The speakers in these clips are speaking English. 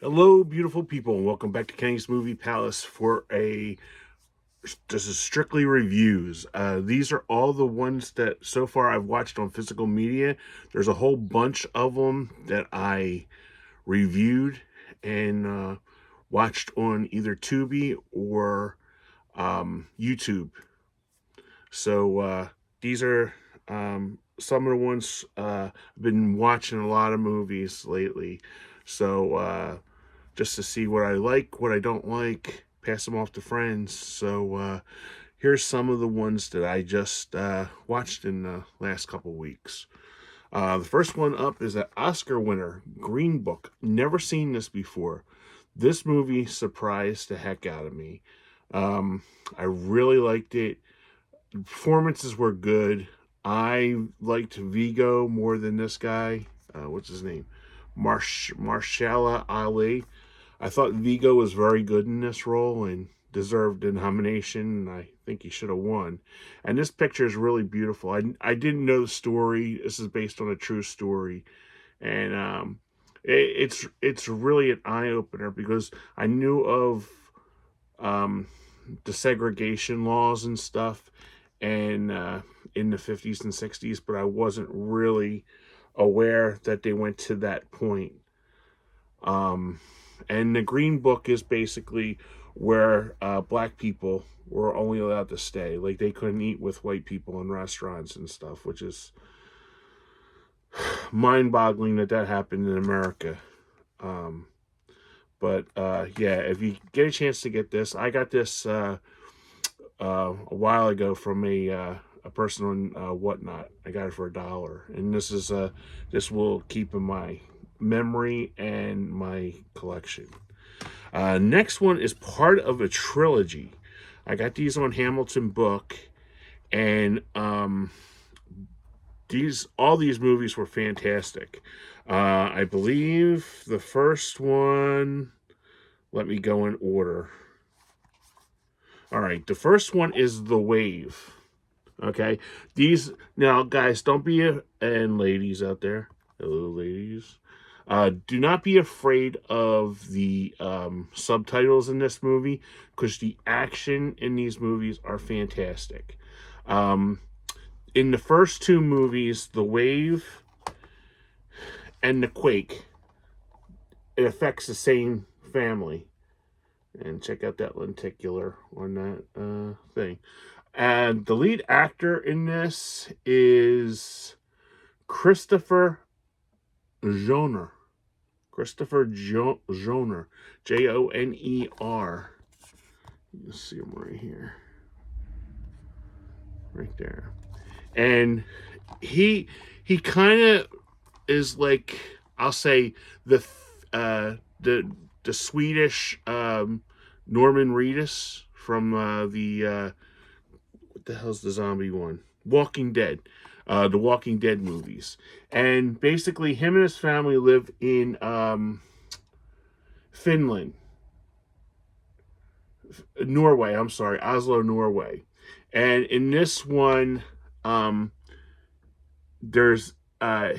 Hello, beautiful people, and welcome back to Kenny's Movie Palace for this is strictly reviews. These are all the ones that so far I've watched on physical media. There's a whole bunch of them that I reviewed and watched on either Tubi or YouTube. So these are some of the ones I've been watching a lot of movies lately. So just to see what I like, what I don't like, pass them off to friends. So here's some of the ones that I just watched in the last couple weeks. The first one up is an Oscar winner, Green Book. Never seen this before. This movie surprised the heck out of me. I really liked it. The performances were good. I liked Vigo more than this guy. What's his name? Marshala Ali. I thought Vigo was very good in this role and deserved a nomination. I think he should have won. And this picture is really beautiful. I didn't know the story. This is based on a true story, and it's really an eye opener because I knew of um, the segregation laws and stuff, and in the 50s and 60s, but I wasn't really aware that they went to that point. Um, and the Green Book is basically where black people were only allowed to stay. Like they couldn't eat with white people in restaurants and stuff, which is mind-boggling that happened in America. Um, but yeah, if you get a chance to get this, I got this a while ago from a person on Whatnot. I got it for $1, and this will keep in my memory and my collection. Next one is part of a trilogy. I got these on Hamilton Book, and these all these movies were fantastic. I believe the first one. Let me go in order. All right, the first one is The Wave. Okay, these now, guys, don't be and ladies out there. Hello, ladies. Do not be afraid of the subtitles in this movie because the action in these movies are fantastic. Um, in the first two movies, The Wave and The Quake, it affects the same family. And check out that lenticular on that thing. And the lead actor in this is Christopher Joner. Christopher Joner. Joner. You see him right here. Right there. And he kind of is like, I'll say, the Swedish Norman Reedus from what the hell's the zombie one? Walking Dead. The Walking Dead movies. And basically, him and his family live in Finland. Norway, I'm sorry. Oslo, Norway. And in this one, there's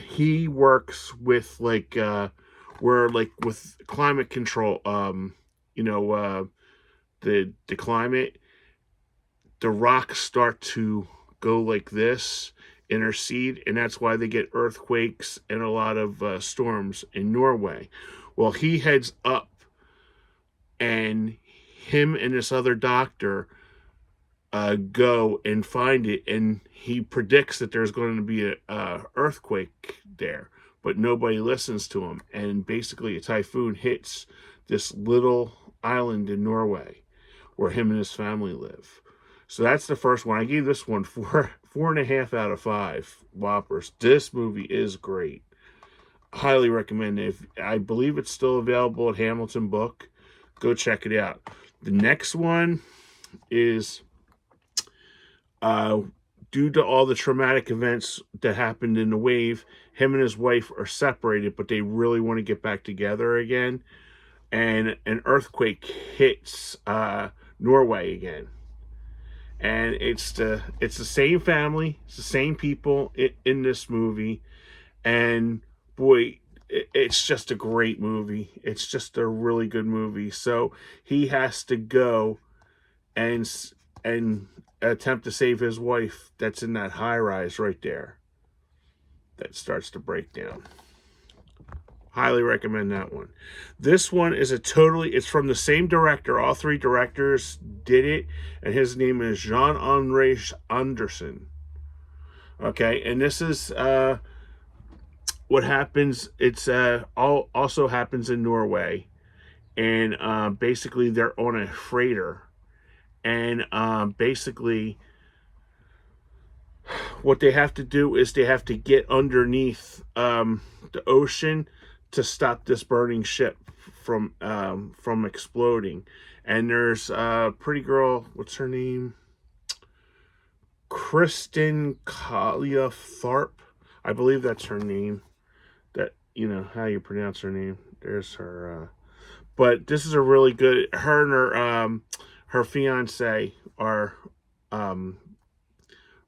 he works with where like with climate control, you know, the climate, the rocks start to go like this, intercede, and that's why they get earthquakes and a lot of storms in Norway. Well, he heads up, and him and this other doctor go and find it, and he predicts that there's going to be a earthquake there, but nobody listens to him, and basically a typhoon hits this little island in Norway where him and his family live. So that's the first one. I gave this one 4.5 out of 5 whoppers. This movie is great. Highly recommend it. I believe it's still available at Hamilton Book. Go check it out. The next one is due to all the traumatic events that happened in the wave, him and his wife are separated, but they really want to get back together again. And an earthquake hits Norway again. And it's the same family, it's the same people in this movie, and boy, it's just a great movie. It's just a really good movie. So he has to go and and attempt to save his wife that's in that high rise right there that starts to break down. Highly recommend that one. This one is it's from the same director. All three directors did it, and his name is Jean Andre Anderson. Okay, and this is what happens. It's also happens in Norway, and basically they're on a freighter, and basically what they have to do is they have to get underneath the ocean to stop this burning ship from exploding. And there's a pretty girl, what's her name? Kristen Kalia Tharp, I believe that's her name. That, you know how you pronounce her name. There's her. But this is a really good. Her and her fiance are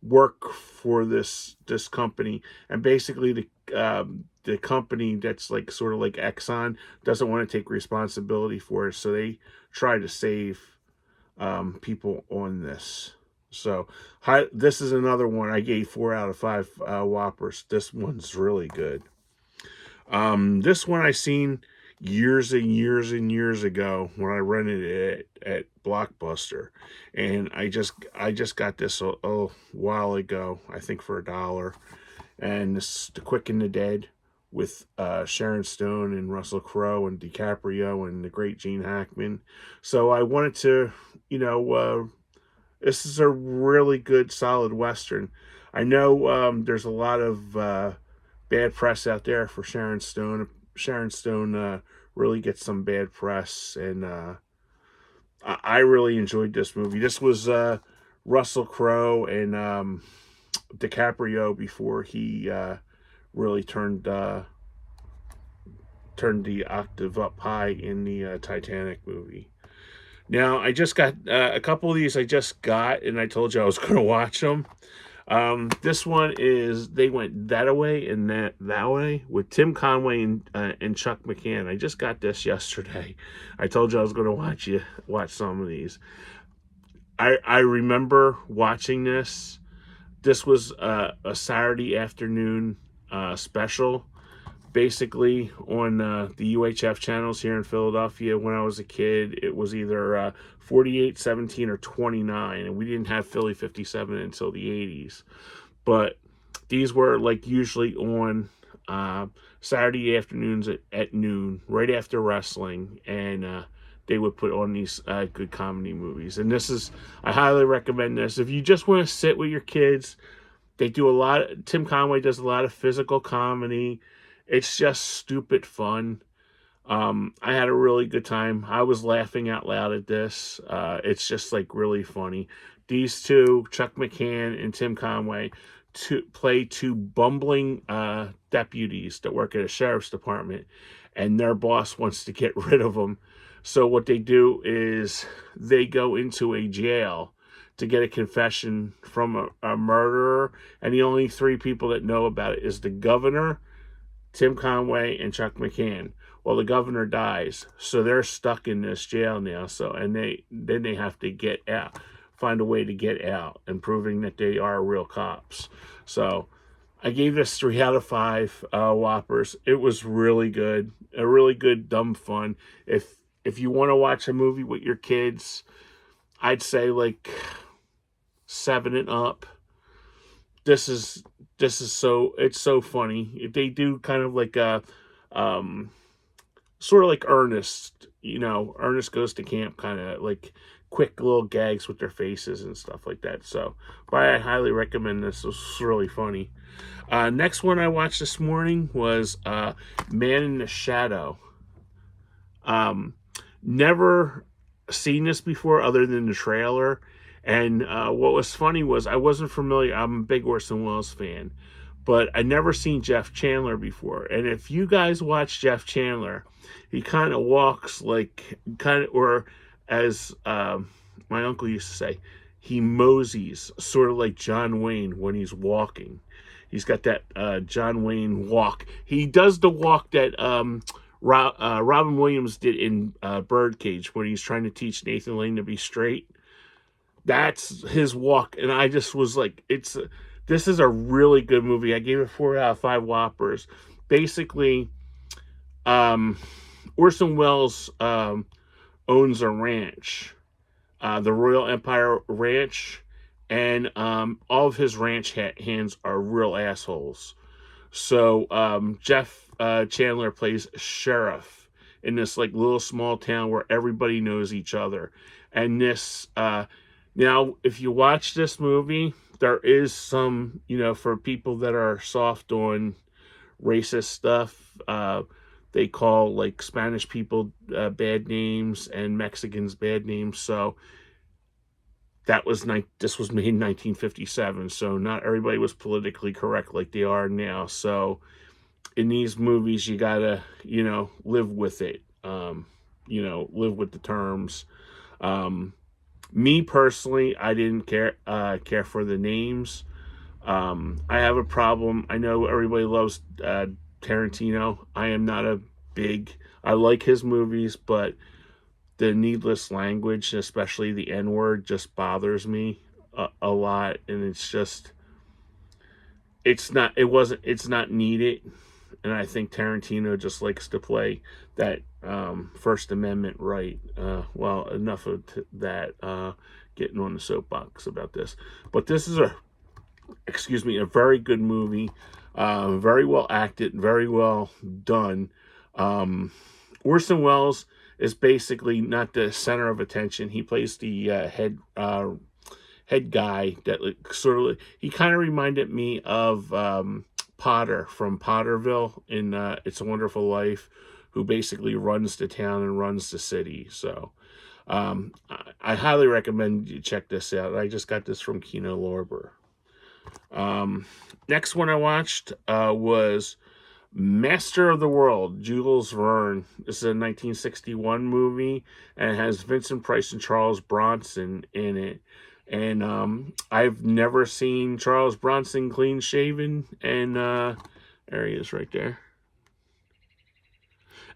work for this company, and basically the company that's like sort of like Exxon doesn't want to take responsibility for it, so they try to save people on this. So this is another one I gave 4 out of 5 Whoppers. This one's really good. This one I seen years and years and years ago when I rented it at Blockbuster, and I just got this a while ago, I think for $1, and this is The Quick and the Dead with Sharon Stone and Russell Crowe and DiCaprio and the great Gene Hackman. So I wanted to, this is a really good, solid Western. I know there's a lot of bad press out there for Sharon Stone. Sharon Stone really gets some bad press, and I really enjoyed this movie. This was Russell Crowe and DiCaprio before he really turned the octave up high in the Titanic movie. Now, I just got a couple of these I just got, and I told you I was going to watch them. This one is They Went That Way and That Way with Tim Conway and Chuck McCann. I just got this yesterday. I told you I was going to watch some of these. I remember watching this. This was a Saturday afternoon special, basically on the UHF channels here in Philadelphia. When I was a kid, it was either 48, 17, or 29, and we didn't have Philly 57 until the 80s. But these were like usually on Saturday afternoons at noon, right after wrestling, and they would put on these good comedy movies. And I highly recommend this. If you just want to sit with your kids, Tim Conway does a lot of physical comedy. It's just stupid fun. I had a really good time. I was laughing out loud at this. It's just like really funny. These two, Chuck McCann and Tim Conway, play two bumbling deputies that work at a sheriff's department, and their boss wants to get rid of them. So what they do is they go into a jail to get a confession from a murderer, and the only 3 people that know about it is the governor, Tim Conway, and Chuck McCann. Well, the governor dies, so they're stuck in this jail now. So, and they have to get out, find a way to get out, and proving that they are real cops. So, I gave this 3 out of 5 Whoppers. It was really good, a really good dumb fun. If you want to watch a movie with your kids, I'd say like 7 and up. This is it's so funny. They do kind of like a sort of like Ernest, Ernest Goes to Camp, kind of like quick little gags with their faces and stuff like that. So, but I highly recommend this. It was really funny. Next one I watched this morning was Man in the Shadow. Never seen this before other than the trailer. And what was funny was I wasn't familiar. I'm a big Orson Welles fan, but I never seen Jeff Chandler before. And if you guys watch Jeff Chandler, he kind of walks like or as my uncle used to say, he moseys sort of like John Wayne when he's walking. He's got that John Wayne walk. He does the walk that Robin Williams did in Birdcage, where he's trying to teach Nathan Lane to be straight. That's his walk, and I just was like, this is a really good movie. I gave it 4 out of 5 Whoppers. Basically, Orson Welles owns a ranch, the Royal Empire Ranch, and all of his ranch hands are real assholes. So Jeff Chandler plays sheriff in this like little small town where everybody knows each other. And this now, if you watch this movie, there is some, for people that are soft on racist stuff. They call like Spanish people bad names and Mexicans bad names. So this was made in 1957. So not everybody was politically correct like they are now. So in these movies, you gotta live with it. Live with the terms. Me personally, I didn't care for the names. I have a problem. I know everybody loves Tarantino. I am not I like his movies, but the needless language, especially the N word, just bothers me a lot. And it's not needed. And I think Tarantino just likes to play that First Amendment right. Well, enough of that, getting on the soapbox about this. But this is a very good movie. Very well acted, very well done. Orson Welles is basically not the center of attention. He plays the head guy that he kind of reminded me of Potter from Potterville in It's a Wonderful Life, who basically runs the town and runs the city. So I highly recommend you check this out. I just got this from Kino Lorber. Next one I watched was Master of the World, Jules Verne. This is a 1961 movie, and it has Vincent Price and Charles Bronson in it. And I've never seen Charles Bronson clean shaven, and there he is right there.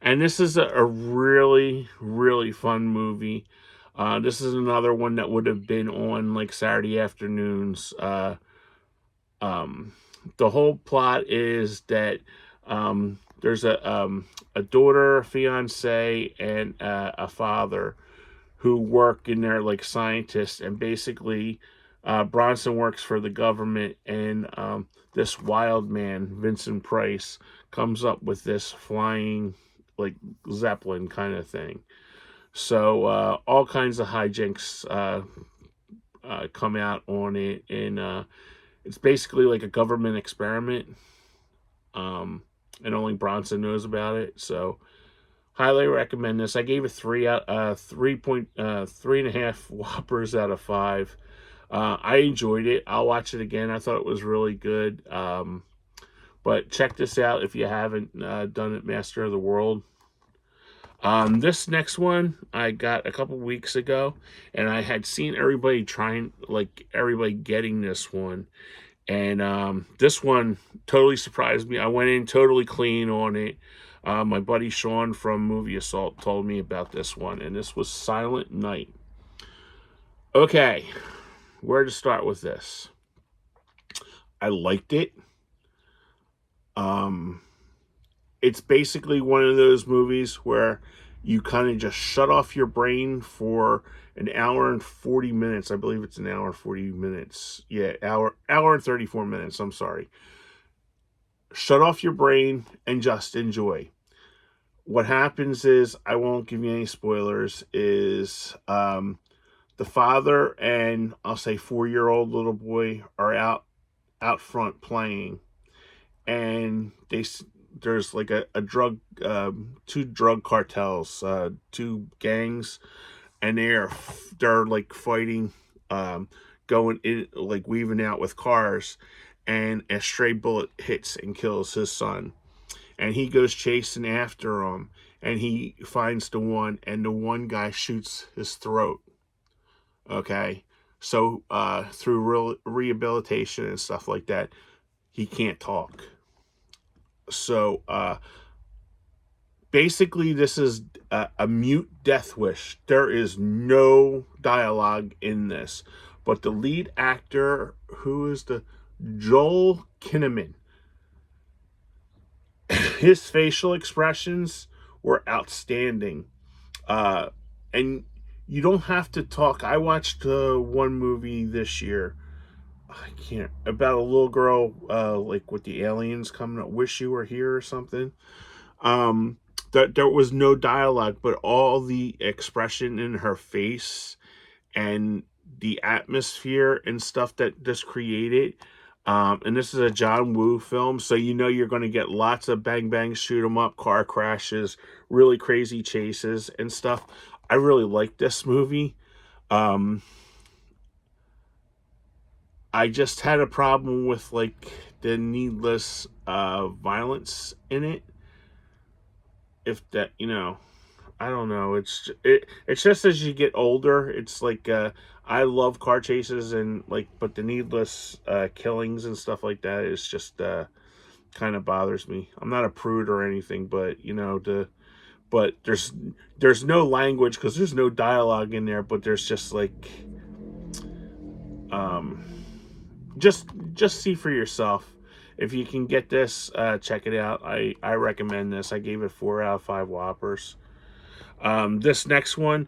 And this is a really, really fun movie. This is another one that would have been on like Saturday afternoons. The whole plot is that there's a daughter, a fiance, and a father who work in there like scientists, and basically Bronson works for the government, and this wild man, Vincent Price, comes up with this flying like Zeppelin kind of thing. So all kinds of hijinks come out on it, and it's basically like a government experiment, and only Bronson knows about it. So highly recommend this. I gave it 3.3.5 Whoppers out of 5. I enjoyed it. I'll watch it again. I thought it was really good. But check this out if you haven't done it, Master of the World. This next one I got a couple weeks ago, and I had seen everybody getting this one. And this one totally surprised me. I went in totally clean on it. My buddy Sean from Movie Assault told me about this one, and this was Silent Night. Okay, where to start with this? I liked it. It's basically one of those movies where you kind of just shut off your brain for an hour and 40 minutes. I believe it's an hour and 40 minutes. Yeah, hour and 34 minutes. I'm sorry. Shut off your brain and just enjoy. What happens is, I won't give you any spoilers, is the father and I'll say 4-year-old little boy are out front playing, and there's like a drug, 2 drug cartels, 2 gangs, and they're like fighting, going in, like weaving out with cars, and a stray bullet hits and kills his son, and he goes chasing after him, and he finds the one, and the one guy shoots his throat. Okay, so through rehabilitation and stuff like that, he can't talk. So basically, this is a mute death wish. There is no dialogue in this, but the lead actor, who is the Joel Kinnaman, his facial expressions were outstanding. And you don't have to talk. I watched one movie this year. I can't, about a little girl, like with the aliens coming up. Wish you were here or something. Um, that there was no dialogue, but all the expression in her face and the atmosphere and stuff that this created. And this is a John Woo film, so you know you're going to get lots of bang bang, shoot 'em up, car crashes, really crazy chases and stuff. I really like this movie. Um, I just had a problem with like the needless violence in it. If that, I don't know. It's just as you get older, it's like I love car chases and like, but the needless killings and stuff like that is just kind of bothers me. I'm not a prude or anything, but but there's no language because there's no dialogue in there, but there's just like um just see for yourself. If you can get this, check it out. I recommend this. I gave it 4 out of 5 Whoppers. This next one,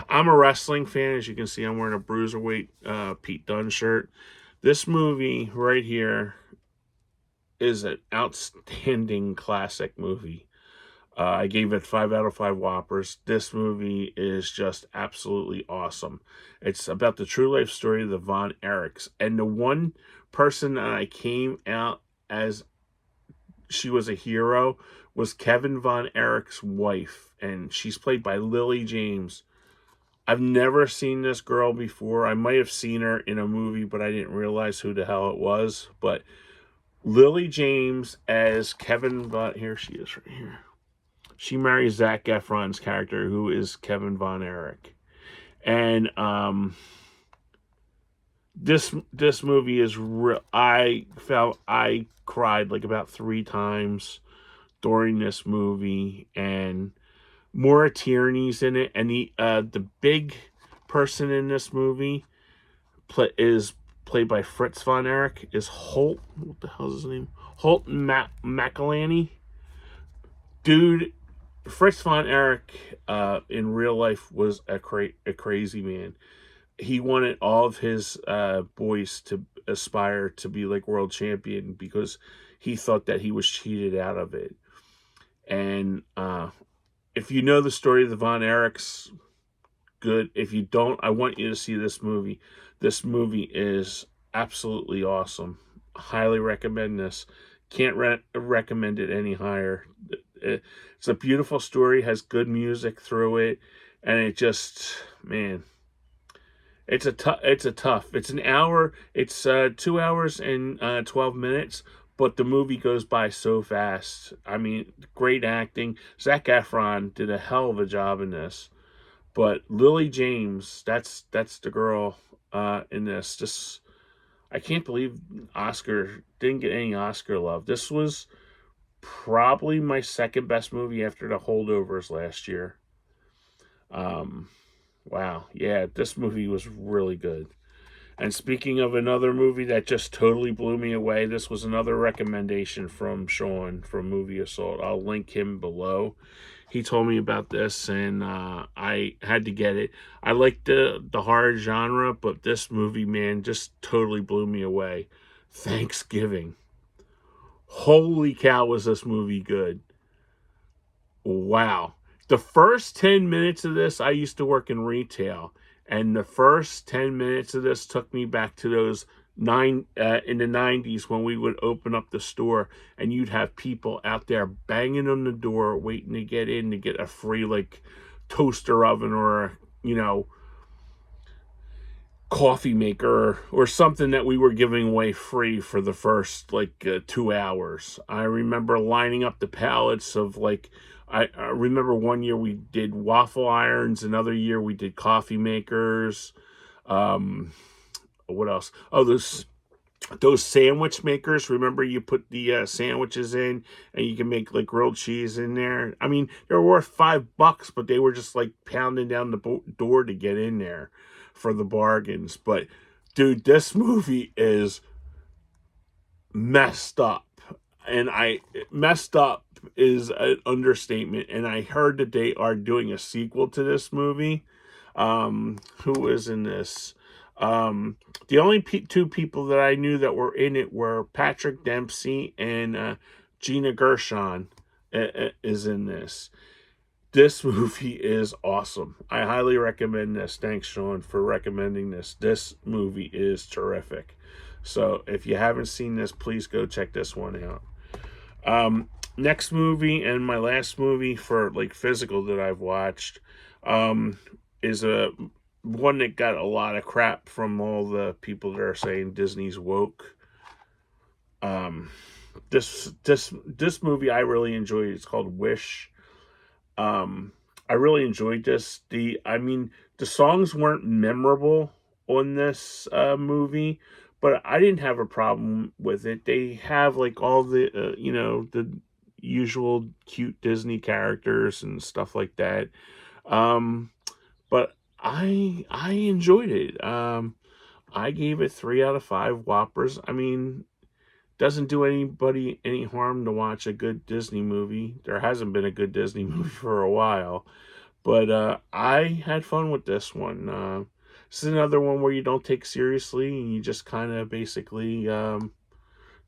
I'm a wrestling fan. As you can see, I'm wearing a Bruiserweight Pete Dunne shirt. This movie right here is an outstanding classic movie. I gave it 5 out of 5 Whoppers. This movie is just absolutely awesome. It's about the true life story of the Von Erichs. And the one person that I came out as she was a hero was Kevin Von Erich's wife. And she's played by Lily James. I've never seen this girl before. I might have seen her in a movie, but I didn't realize who the hell it was. But Lily James as Kevin Von... Here she is right here. She marries Zac Efron's character, who is Kevin Von Erich. And this movie is real. I cried like about 3 times during this movie, and Maura Tierney's in it, and the big person in this movie is played by Fritz Von Erich, is Holt. What the hell is his name? Holt McCallany. Dude, Fritz Von Erich in real life was a crazy man. He wanted all of his boys to aspire to be like world champion because he thought that he was cheated out of it. And if you know the story of the Von Erichs, good. If you don't, I want you to see this movie. This movie is absolutely awesome. Highly recommend this. Can't recommend it any higher. It's a beautiful story, has good music through it, and it just, man, it's an hour, it's 2 hours and 12 minutes, but the movie goes by so fast. I mean, great acting. Zac Efron did a hell of a job in this, but Lily James, that's the girl in this. Just, I can't believe Oscar didn't get any Oscar love. This was probably my second best movie after The Holdovers last year. Wow, yeah, this movie was really good. And speaking of another movie that just totally blew me away, this was another recommendation from Sean from Movie Assault. I'll link him below. He told me about this, and I had to get it. I like the horror genre, but this movie, man, just totally blew me away. Thanksgiving. Holy cow, was this movie good. Wow. The first 10 minutes of this, I used to work in retail, and the first 10 minutes of this took me back to those in the 90s when we would open up the store and you'd have people out there banging on the door waiting to get in to get a free like toaster oven or coffee maker or something that we were giving away free for the first 2 hours. I remember lining up the pallets of I remember one year we did waffle irons, another year we did coffee makers. What else? Oh, those sandwich makers. Remember, you put the sandwiches in, and you can make like grilled cheese in there. I mean, they were worth $5, but they were just like pounding down the door to get in there for the bargains. But dude, this movie is messed up, and I messed up is an understatement. And I heard that they are doing a sequel to this movie. Who is in this? The only two people that I knew that were in it were Patrick Dempsey and Gina Gershon is in this. This movie is awesome. I highly recommend this. Thanks, Sean, for recommending this. This movie is terrific. So if you haven't seen this, please go check this one out. Next movie, and my last movie for like physical that I've watched, is a one that got a lot of crap from all the people that are saying Disney's woke. This movie I really enjoyed. It's called Wish. I really enjoyed this. The songs weren't memorable on this movie, but I didn't have a problem with it. They have like all the the usual cute Disney characters and stuff like that. But I enjoyed it. I gave it 3 out of 5 Whoppers. I mean, doesn't do anybody any harm to watch a good Disney movie. There hasn't been a good Disney movie for a while, but I had fun with this one. This is another one where you don't take seriously, and you just kind of basically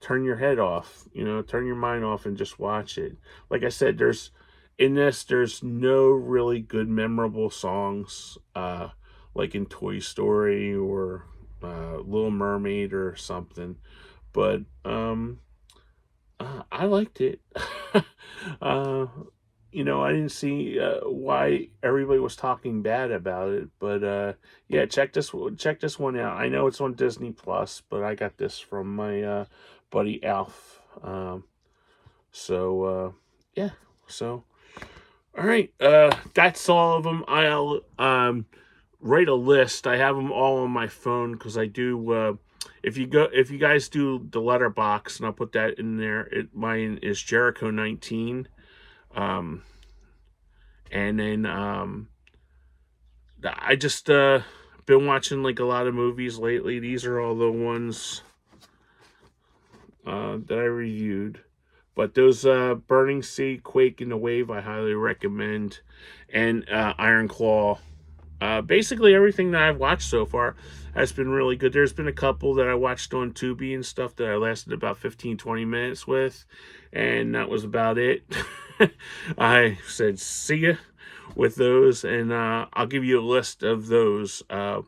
turn your head off, turn your mind off and just watch it. Like I said, there's no really good memorable songs like in Toy Story or Little Mermaid or something, but I liked it. uh, I didn't see why everybody was talking bad about it, but yeah, check this one out. I know it's on Disney Plus, but I got this from my buddy Alf. So yeah, so all right, that's all of them. I'll write a list. I have them all on my phone because I do. If you guys do the letterbox, and I'll put that in there. Mine is Jericho 19. And then I just been watching like a lot of movies lately. These are all the ones that I reviewed. But those Burning Sea, Quake in the Wave, I highly recommend. And Iron Claw. Basically everything that I've watched so far has been really good. There's been a couple that I watched on Tubi and stuff that I lasted about 15-20 minutes with, and that was about it. I said see ya with those, and I'll give you a list of those when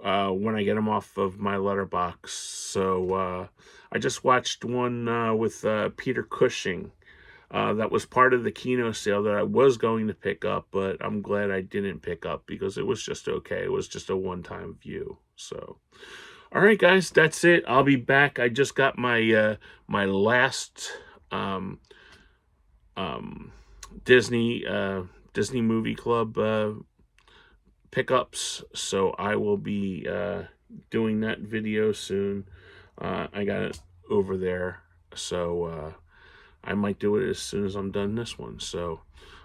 I get them off of my letterbox. So I just watched one with Peter Cushing. That was part of the Kino sale that I was going to pick up, but I'm glad I didn't pick up because it was just okay. It was just a one-time view. So, all right, guys, that's it. I'll be back. I just got my my last Disney Movie Club pickups, so I will be doing that video soon. I got it over there, so I might do it as soon as I'm done this one. So,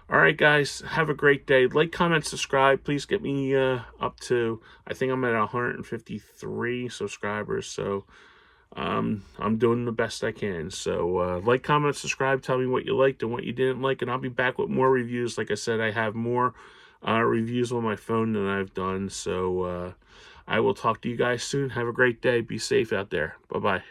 all right, guys, have a great day. Like, comment, subscribe. Please get me up to, I think I'm at 153 subscribers. So, I'm doing the best I can. So, like, comment, subscribe. Tell me what you liked and what you didn't like. And I'll be back with more reviews. Like I said, I have more reviews on my phone than I've done. So, I will talk to you guys soon. Have a great day. Be safe out there. Bye-bye.